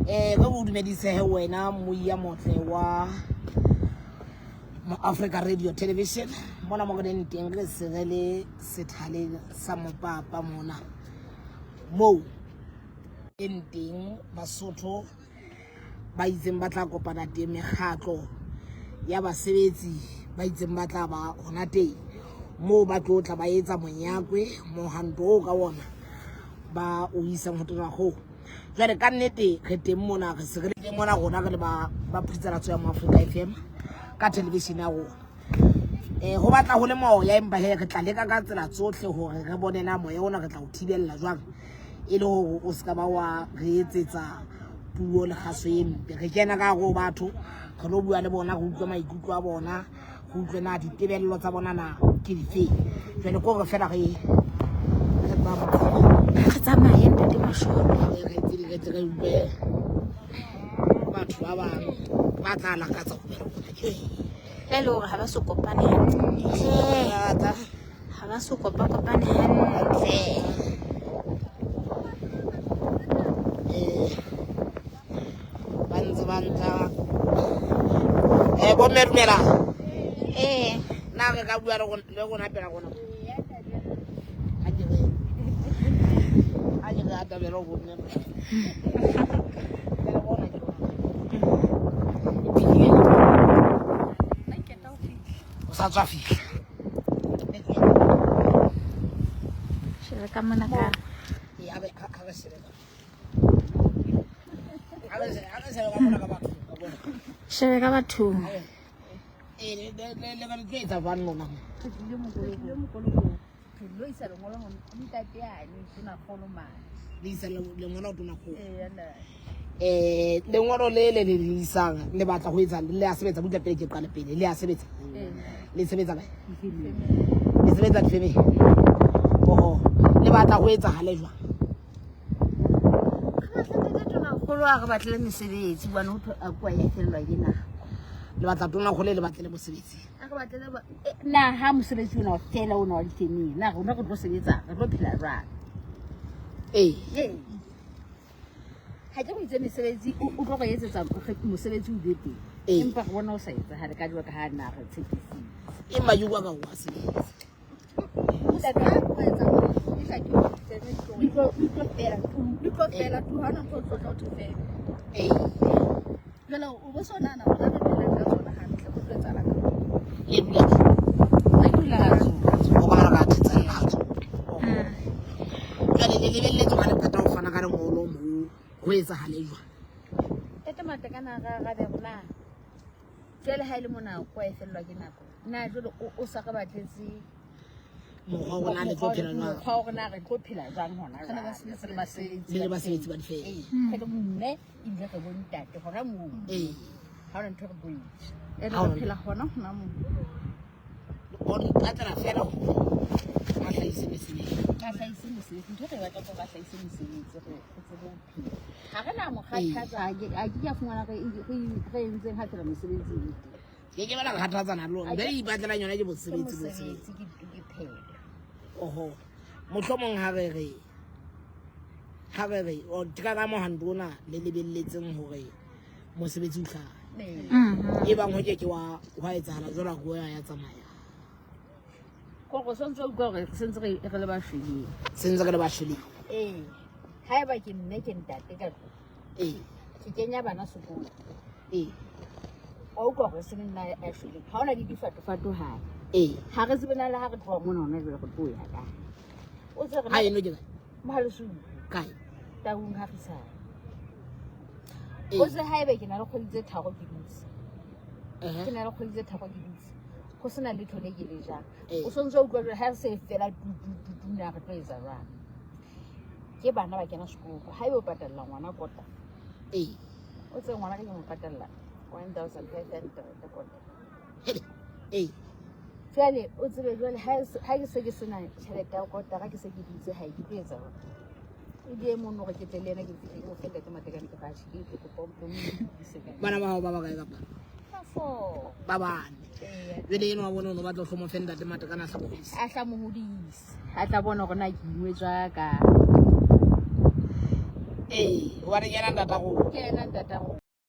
Go go dumedise he wena moya motle wa Africa Radio Television mona mo gone teng re serele sethale sa mopapa mona mo ending Basotho ba itseng ba tla kopana teng megatlo ya basebetsi ba itseng ba tla ba hona teng mo ba tlo tla ba etsa monyakwe mo hando ka wona ba o isa motona go jare ka nnete re teng mona re se re teng mona gona ka le ba phitsana tswa mo Africa FM ka television ya go go batla go le mo ya empa he re tla leka ka tsela tsotlhe hore re bone na mo ya ona re tla o thibella jwang e le go o ska ba wa re etsetsa puo le gaso empe re kena ka go batho re lo bua le bona go utlwa maikutlo a bona go utlwe na ditebello tsa bona na ke dife jwale go re fela re tsamaye ntate Masholo re utlwe batho ba bang ba tla la ka tsa go le hore ha ba so kopane hantle ha ba so kopane hantle bantla bo mermela na ka bua le gona pela gona aje ga ta bero go nne sa tsafi shela ka mona ka ya be ka sele ka mona ka ba shela ka batho le ka tsa vanno na lo isa lo ngolo ntate yani tuna kholo mane le isa le ngolo tuna go le ngolo le isang le batla go etsa le a sebetsa butla pele ke qala pele le a sebetsa le sebetsa ba le sebetsa difeme le batla go etsa hale jwa kholo a ga batle mesebetsi bana o a kwa ya felwa ke na le batla tona go le batle le mosebetsi a ga batle na ha mosebetsi ona o tela ona wa ditemi na go tlo sebetsa re tlo phela ra ha ke go itse mesebetsi o tlo go etsetsa mosebetsi o bete empa go bona o sa etsa ha re ka diwa ka ha na re tshepisi e mayuwa ka go sebetsa o tla ka go etsa di tla ke di tlo fela tu hana go tlo fela jalo o bo sona na o tla phela ka tsona hantle go tla tsala e bula a ke la o ka ra tsa latso jale le lebelletse ga le phata go fana ka re ngolo mo go etsa hale jwa tete matekana ga be bona jale ha ile mona go e felwa ke nako na jalo o sa ka batletse mo go na le tlo phela na ga go na re tlo phela jang hona kana ba le ba sebetsi ba difela ka go mme ile go bontate gona mo ha re ntho go bui e re phela gona hona mo o di patela fela go ma hlaise mesebetsi ka hlaise mesebetsi ntho re batla go ka hlaise mesebetsi re tsebo phela ha re na mo khathatsa a ke ya fumana re entse ha tsela mesebetsi ke bana ga thatsana lo be e batlela yona ke bosebetsi ke phela oho mohlomong ha re o tika ka mo handona le lebelletseng hore mosebetsi o tla e bang ho ke wa etsahala jwala go ya tsamaya go sontse go re sentse re le ba shwele sentse ka le ba shwele ha eba ke nne ke ntate ka ke kenya bana sekolo o go re se nna a shwele ha ona di difato ha ha re se bena le ha re tloga mona ona jwale go tlo ya ka o tse re ha eno ke mahalosu kae taung ha fisa o se ha eba ke na le kgoditse tharo ke dutse ke na le kgoditse tharo ke dutse go sena le thole ke le ja o sontse o tloga ha se fela na re tlo etsa jang ke bana ba kena sekolo ha ebe o patalla ngwana kota o tse ngwana ke mo patalla 1500 kota jale o tsebe jale ha ke se ke sena tšhelete ya kota ga ke se ke ditse ha ke tlo etsa e di mo no ke tle le ena ke fitlhe go fela ke matekane ke ga ke go pompo bana ba ba kae ka ba bane jale eno wa bona no ba tlo hlomo fenda te matekana sa go isa a tla mo hodisa a tla bona gona ke ingwe ja ka wa re kena ntatago ke ena ntatago